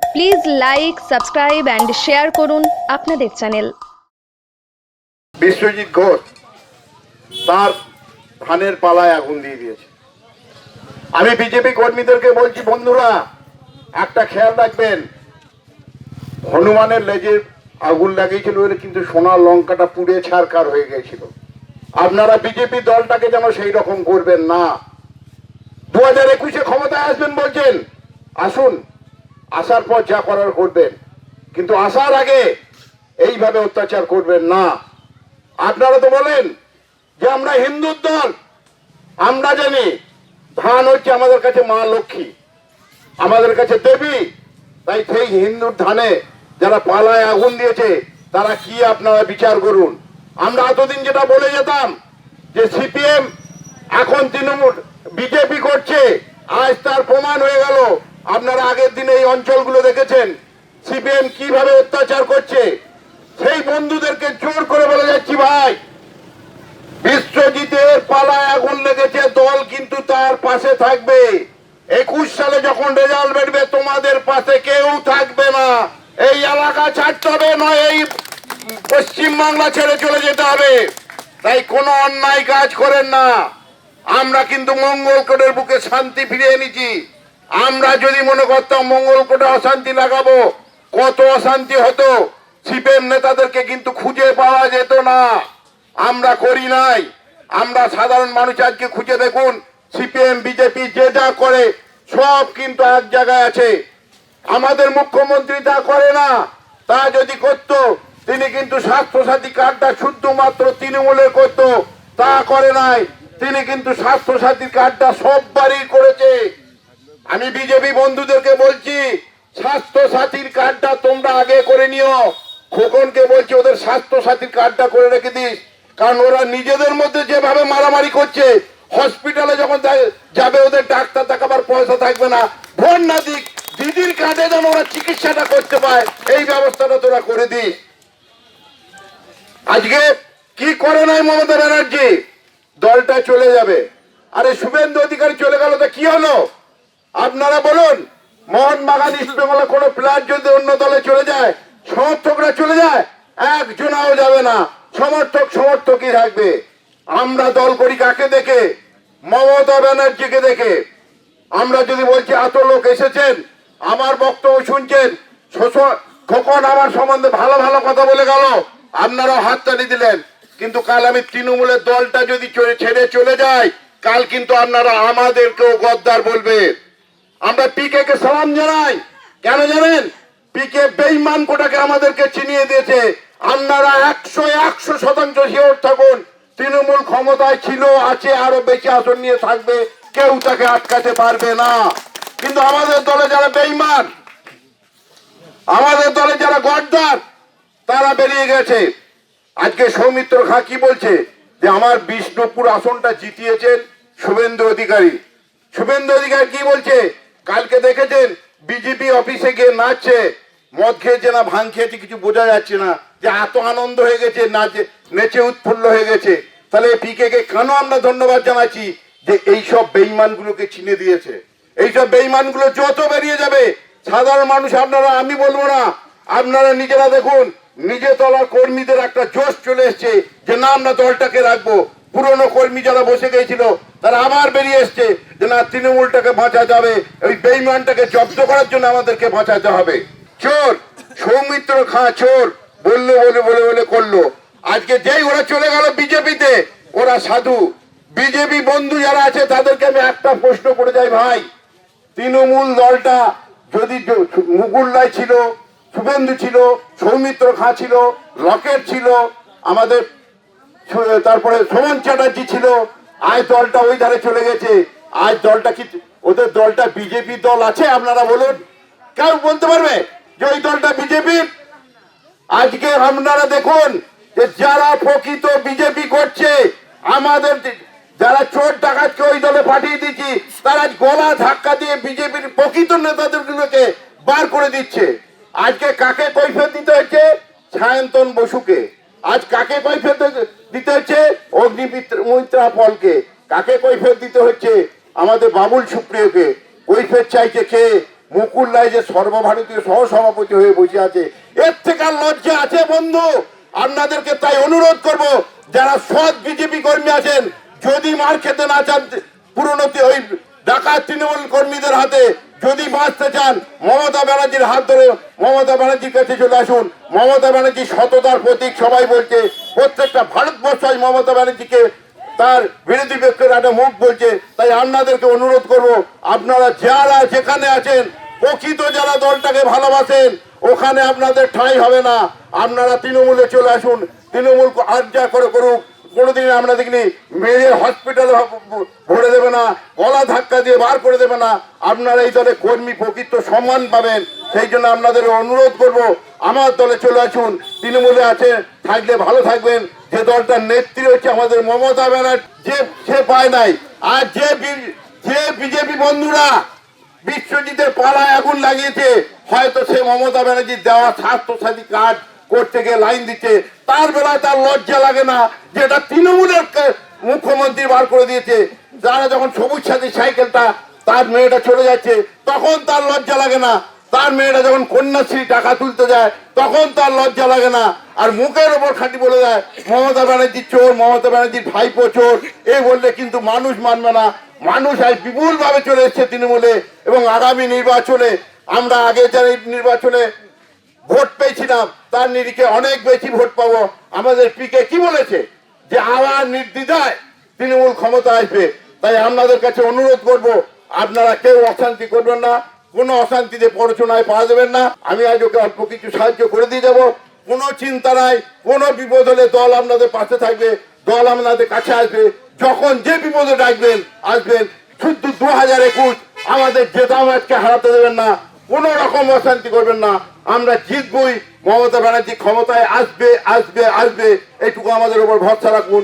Please like, subscribe and share করুন আপনাদের channel. Biswajit Ghosh তার ধানের পালায় আগুন দিয়ে দিয়েছে। আমি বিজেপি কর্মীদেরকে বলছি, বন্ধুরা একটা খেয়াল রাখবেন, হনুমানের লেজে আগুন লাগিয়েছিল, কিন্তু সোনার লঙ্কাটা পুড়ে ছারখার হয়ে গেছিল। আপনারা বিজেপি দলটাকে যেন সেই রকম করবেন না। 2021-এ ক্ষমতায় আসবেন বলছেন, আসুন, আসার পর যা করার করবেন, কিন্তু আসার আগে এইভাবে অত্যাচার করবেন না। আপনারা তো বলেন যে আমরা হিন্দুর দল, আমরা জানি ধান হচ্ছে আমাদের কাছে মা লক্ষ্মী, আমাদের কাছে দেবী। তাই সেই হিন্দুর ধানে যারা পালায় আগুন দিয়েছে তারা কি আপনারা বিচার করুন। আমরা এতদিন যেটা বলে যেতাম যে সিপিএম এখন তৃণমূল বিজেপি করছে, আজ তার প্রমাণ হয়ে গেল। আপনারা আগের দিনে এই অঞ্চলগুলো দেখেছেন সিপিএম কিভাবে অত্যাচার করছে। সেই বন্ধুদেরকে জোর করে বলে যাচ্ছি, ভাই বিশ্বজিতের পালায় আগুন লেগেছে, দল কিন্তু তার পাশে থাকবে। 21 সালে যখন রেজাল্ট বেরবে তোমাদের পাশে কেউ থাকবে না। এই এলাকা ছাড়তে হবে, নয় এই পশ্চিম বাংলা ছেড়ে চলে যেতে হবে। তাই কোনো অন্যায় কাজ করেন না। আমরা কিন্তু মঙ্গলকোটের বুকে শান্তি ফিরিয়ে এনেছি। আমরা যদি মনে করতাম মঙ্গলকোটে অশান্তি লাগাবো, কত অশান্তি হতো। সিপিএম নেতাদেরকে কিন্তু খুঁজে পাওয়া যেত না। আমরা করি নাই। আমরা সাধারণ মানুষ আজকে খুঁজে দেখুন, সিপিএম বিজেপি যে যা করে সব কিন্তু এক জায়গায় আছে। আমাদের মুখ্যমন্ত্রী তা করে না। তা যদি করত, তিনি কিন্তু স্বাস্থ্যসাথী কার্ডটা শুধুমাত্র তৃণমূলের করত, তা করে নাই। তিনি কিন্তু স্বাস্থ্যসাথী কার্ডটা সববারই করেছে। আমি বিজেপি বন্ধুদেরকে বলছি, স্বাস্থ্যসাথীর কার্ডটা তোমরা আগে করে নিও। খোকনকে বলছি ওদের স্বাস্থ্যসাথীর কার্ডটা করে রেখে দিস, কারণ ওরা নিজেদের মধ্যে যেভাবে মারামারি করছে, হসপিটালে যখন যাবে ওদের ডাক্তার দেখাবার পয়সা থাকবে না। ভোট না দিক, দিদির কার্ডে যেন ওরা চিকিৎসাটা করতে পায়, এই ব্যবস্থাটা তোরা করে দিস। আজকে কি করে নাই মমতা ব্যানার্জি, দলটা চলে যাবে। আরে শুভেন্দু অধিকারী চলে গেল তো কি হলো? আপনারা বলুন, মোহনবাগান ইস্টবেঙ্গলে কোনো প্লেয়ার যদি অন্য দলে চলে যায়, সমর্থকরা চলে যায়, একজনাও যাবে না। সমর্থকই থাকবে। আমরা দল করি কাকে দেখে? মমতা ব্যানার্জিকে দেখে। আমরা যদি বলছি এত লোক এসেছেন, আমার বক্তব্য শুনছেন, খোকন আমার সম্বন্ধে ভালো ভালো কথা বলে গেল, আপনারাও হাততালি দিলেন, কিন্তু কাল আমি তৃণমূলের দলটা যদি ছেড়ে চলে যাই, কাল কিন্তু আপনারা আমাদেরকেও গদ্দার বলবে। আমরা পিকে কে সালাম জানাই। কেন জানেন? পিকে বেঈমান কোটাকে আমাদেরকে চিনিয়ে দিয়েছে। আপনারা 100% শিওর থাকুন, তৃণমূল ক্ষমতায় ছিল, আছে, আরো বেশি আসন নিয়ে থাকবে, কেউ তাকে আটকাতে পারবে না। কিন্তু আমাদের দলে যারা বেঈমান, আমাদের দলে যারা গদ্দার, তারা বেরিয়ে গেছে। আজকে সৌমিত্র খাঁ কি বলছে যে আমার বিষ্ণুপুর আসনটা জিতিয়েছেন শুভেন্দু অধিকারী। শুভেন্দু অধিকারী কি বলছে? কালকে দেখেছেন বিজেপি অফিসে গিয়ে নাচছে, মদ খেয়েছে না ভাঙ খেয়েছে কিছু বোঝা যাচ্ছে না, যে এত আনন্দ হয়ে গেছে, নেচে উৎফুল্ল হয়ে গেছে। তাহলে পিকে কে কেন আমরা ধন্যবাদ জানাচ্ছি যে এইসব বেঈমানগুলোকে চিনে দিয়েছে। এইসব বেঈমানগুলো যত বেরিয়ে যাবে, সাধারণ মানুষ, আপনারা, আমি বলবো না, আপনারা নিজেরা দেখুন, নিজে দলের কর্মীদের একটা জোশ চলে এসছে যে না আমরা দলটাকে রাখবো। পুরনো কর্মী যারা বসে গিয়েছিল তারা আবার বেরিয়ে এসছে যে না তৃণমূলটাকে বাঁচা যাবে, ওই বেঈমানটাকে জব্দ করার জন্য আমাদেরকে বাঁচাতে হবে। চোর সৌমিত্র খাঁ চোর বললো বলে বলে বলে করলো। আজকে যেই ওরা চলে গেল বিজেপিতে, ওরা সাধু। বিজেপি বন্ধু যারা আছে তাদেরকে আমি একটা প্রশ্ন করে যাই, ভাই তৃণমূল দলটা যদি মুকুল রায় ছিল, শুভেন্দু ছিল, সৌমিত্র খাঁ ছিল, লকেট ছিল, আমাদের তারপরে সোমন চ্যাটার্জি ছিল, আজ দলটা ওই ধারে চলে গেছে। আজ দলটা কি ওদের দলটা বিজেপি দল আছে? আপনারা বলুন, কেউ বলতে পারবে যে ওই দলটা বিজেপি? আজকে আপনারা দেখুন যে যারা প্রকৃত বিজেপি করছে, আমাদের যারা চোর ডাকাতকে ওই দলে পাঠিয়ে দিচ্ছি, তারা গলা ধাক্কা দিয়ে বিজেপির প্রকৃত নেতাদেরগুলোকে বার করে দিচ্ছে। আজকে কাকে কৈফিয়ত দিতে হচ্ছে? সায়ন্তন বসুকে। আজ কাকে কৈফিয়ত দিতে হচ্ছে? অগ্নিমিত্রা পলকে। কাকে কৈফিয়ত দিতে হচ্ছে? আমাদের বাবুল সুপ্রিয়কে। কৈফিয়ত চাইছে কে? মুকুল রায় যে সর্বভারতীয় সহসভাপতি হয়ে বসে আছে, এর থেকে আর লজ্জা আছে বন্ধু? আপনাদেরকে তাই অনুরোধ করব, যারা সৎ বিজেপি কর্মী আছেন, যদি মার খেতে না চান পুরনো ওই ডাকাত তৃণমূল কর্মীদের হাতে, যদি বাঁচতে চান মমতা ব্যানার্জির হাত ধরে মমতা ব্যানার্জির কাছে চলে আসুন। মমতা ব্যানার্জি সততার প্রতীক, সবাই বলছে, প্রত্যেকটা ভারতবর্ষ আজ মমতা ব্যানার্জিকে তার বিরোধী ব্যক্তির একটা মুখ বলছে। তাই আপনাদেরকে অনুরোধ করব, আপনারা যারা যেখানে আছেন, প্রকৃত যারা দলটাকে ভালোবাসেন, ওখানে আপনাদের ঠাঁই হবে না। আপনারা তৃণমূলে চলে আসুন। তৃণমূল আর যা করে করুক, কোনোদিন আমরা দেখিনি মেয়ের হসপিটালে ভরে দেবে না, গলা ধাক্কা দিয়ে বার করে দেবে না। আপনারা এই দলে কর্মী প্রকৃত সম্মান পাবেন। সেই জন্য আপনাদের অনুরোধ করব, আমার দলে চলে আসুন। তৃণমূলে আছে থাকলে ভালো থাকবেন। যে দলটার নেত্রী হচ্ছে আমাদের মমতা ব্যানার্জি, সে পায় নাই। আর যে বিজেপি বন্ধুরা বিশ্বজিতের পাড়ায় আগুন লাগিয়েছে, হয়তো সে মমতা ব্যানার্জির দেওয়া স্বাস্থ্যসাথী কার্ড করতে গিয়ে লাইন দিচ্ছে, তার বেলায় তার লজ্জা লাগে না? যেটা তৃণমূলের মুখ্যমন্ত্রী বার করে দিয়েছে, যারা যখন সবুজ সাথী সাইকেলটা তার মেয়েটা চলে যাচ্ছে, তখন তার লজ্জা লাগে না? তার মেয়েটা যখন কন্যাশ্রী টাকা তুলতে যায়, তখন তার লজ্জা লাগে না? আর মুখের ওপর খাঁটি বলে দেয় মমতা ব্যানার্জি চোর, মমতা ব্যানার্জির ভাইপো চোর, এই বললে কিন্তু মানুষ মানবে না। মানুষ আজ বিপুল ভাবে চলে এসছে তৃণমূলে, এবং আগামী নির্বাচনে আমরা আগে যারা নির্বাচনে ভোট পেয়েছিলাম, তার নিরিখে অনেক বেশি ভোট পাবো। আমাদের পিকে কি বলেছে যে আবার নির্দ্বিধায় তৃণমূল ক্ষমতা আসবে। তাই আপনাদের কাছে অনুরোধ করব, আপনারা কেউ অশান্তি করবেন না, কোনো অশান্তিতে পড়াশোনায় পাওয়া দেবেন না। আমি আজ ওকে অল্প কিছু সাহায্য করে দিয়ে যাব, কোনো চিন্তা নাই। কোনো বিপদ হলে দল আপনাদের পাশে থাকবে, দল আপনাদের কাছে আসবে। যখন যে বিপদে ডাকবেন আসবেন। শুধু 2021 আমাদের জেতা ম্যাচকে হারাতে দেবেন না, কোনো রকম অশান্তি করবেন না। আমরা জিতবই। মমতা ব্যানার্জি ক্ষমতায় আসবে আসবে আসবে, এইটুকু আমাদের উপর ভরসা রাখুন।